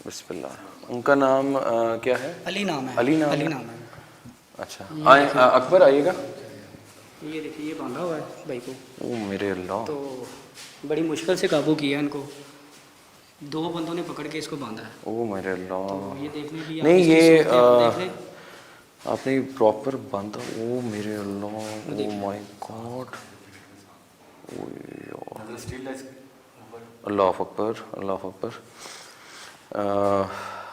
बिस्मिल्लाह। उनका नाम क्या है? अली नाम है। अली नाम अली है। नाम है। अच्छा, आए अकबर आइएगा। ये देखिए, ये बांधा हुआ है भाई को। ओ मेरे अल्लाह। तो बड़ी मुश्किल से काबू किया इनको। दो बंदों ने पकड़ के इसको बांधा है। ओ मेरे तो अल्लाह। ये देख लें कि आप नहीं इसकी ये सूरत हाल देख लें। आपने प्रॉपर बांधा। ओ मेरे अल्लाह। ओ देख माय गॉड। अल्लाह अकबर, अल्लाह अकबर।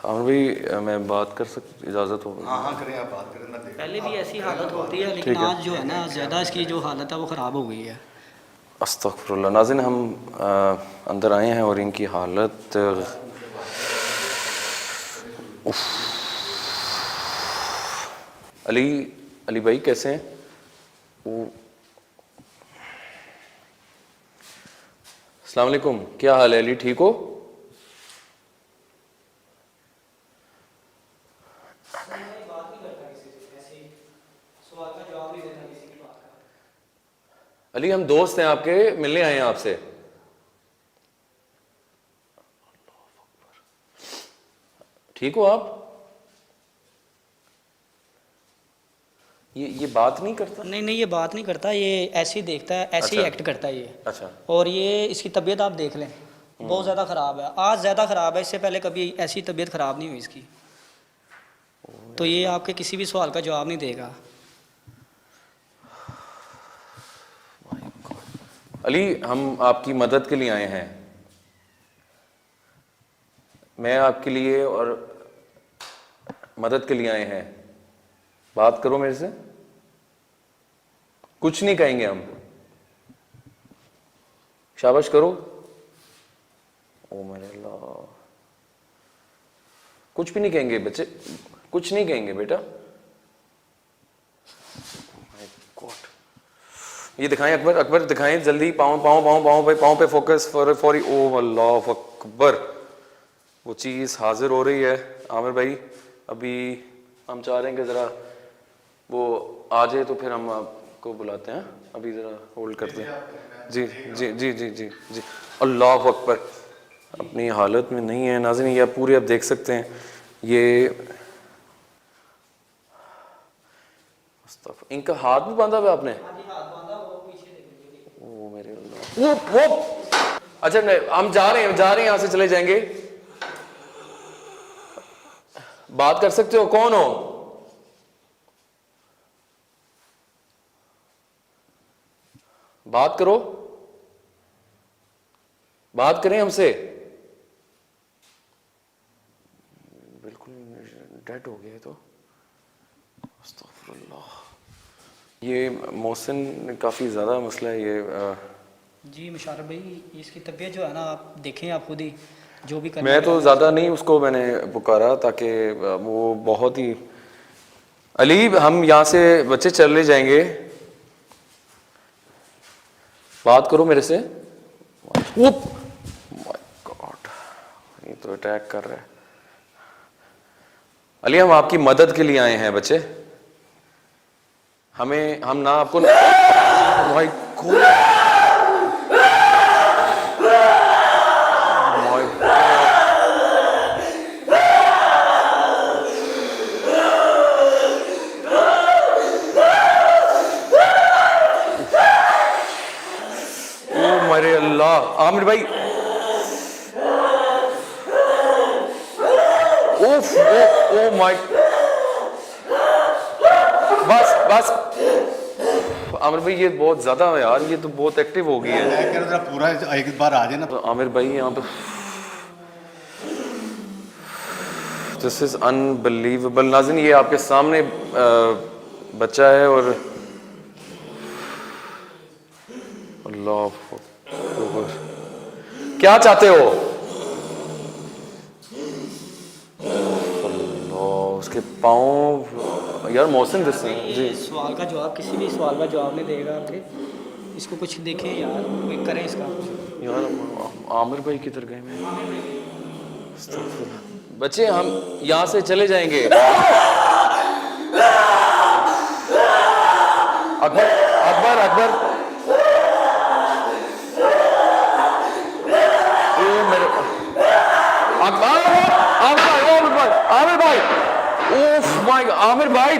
अमर भाई, मैं बात कर इजाज़त होगी? हाँ हाँ करें, आप बात करें ना। देख पहले भी ऐसी हालत होती है, लेकिन आज जो है ना, ज़्यादा इसकी जो हालत है वो ख़राब हो गई है। अस्तगफुरुल्लाह। नाज़रीन, हम अंदर आए हैं और इनकी हालत अली अली भाई कैसे हैं? वो अस्सलाम वालेकुम, क्या हाल है अली, ठीक हो? अली हम दोस्त हैं आपके, मिलने आए हैं आपसे। ठीक हो आप? ये बात नहीं करता? नहीं नहीं, ये बात नहीं करता, ये ऐसे ही देखता है, ऐसे ही अच्छा। एक्ट करता है ये। अच्छा। और ये इसकी तबीयत आप देख लें, बहुत ज़्यादा ख़राब है। आज ज़्यादा ख़राब है, इससे पहले कभी ऐसी तबीयत ख़राब नहीं हुई इसकी। तो ये आपके किसी भी सवाल का जवाब नहीं देगा। अली, हम आपकी मदद के लिए आए हैं। मैं आपके लिए और मदद के लिए आए हैं। बात करो मेरे से। कुछ नहीं कहेंगे हम। शाबाश करो। ओ मेरे अल्लाह। कुछ भी नहीं कहेंगे बच्चे, कुछ नहीं कहेंगे बेटा। My God। ये दिखाएं अकबर, अकबर दिखाएं जल्दी। पाँव पाँव पाँव पाँव पे, पाँव पे फोकस फॉर। ओ अल्लाह अकबर। वो चीज़ हाजिर हो रही है आमिर भाई। अभी हम चाह रहे हैं कि ज़रा वो आ जाए तो फिर हम आपको बुलाते हैं। अभी ज़रा होल्ड करते हैं। जी जी जी जी जी जी। अल्लाह अकबर। अपनी हालत में नहीं है नाज़रीन, ये आप पूरे आप देख सकते हैं। ये इनका हाथ भी बांधा हुआ आपने? ओ मेरे अल्लाह। वो अच्छा, हम जा रहे हैं यहाँ से चले जाएंगे। बात कर सकते हो, कौन हो? बात करो, बात करें हमसे। बिल्कुल डेड हो गया तो। अस्तगफुरुल्लाह। ये मोहसिन काफ़ी ज़्यादा मसला है ये। जी मुशारफ भाई, इसकी तबीयत जो है ना, आप देखें, आप खुद ही जो भी करना मैं तो है। ज़्यादा नहीं उसको मैंने पुकारा ताकि वो बहुत ही। अली, हम यहाँ से बच्चे चले जाएंगे। बात करो मेरे से। माय गॉड, ये तो अटैक कर रहा है। अली, हम आपकी मदद के लिए आए हैं बच्चे। हम ना आपको माय गॉड, मेरे अल्लाह। आमिर भाई, ओफ ओ माय। बस बस आमिर भाई, ये बहुत ज्यादा है यार, ये तो बहुत एक्टिव हो गई है। मैं कह रहा था पूरा एक बार आ जाए ना। तो आमिर भाई यहाँ पे दिस इज अनबिलीवेबल। नाज़रीन, ये आपके सामने बच्चा है और अल्लाह अकबर। क्या चाहते हो? अल्लाह, उसके पाँव यार। मोहसिन दिस जी। सवाल का जवाब, किसी भी सवाल का जवाब नहीं देगा आपके। इसको कुछ देखें यार, कोई करें इसका। यार आमिर भाई किधर गए? मैं बच्चे, हम यहाँ से चले जाएंगे। अकबर अकबर अकबर। ओ मेरे आमिर भाई, आमिर भाई, ओह माय, आमिर भाई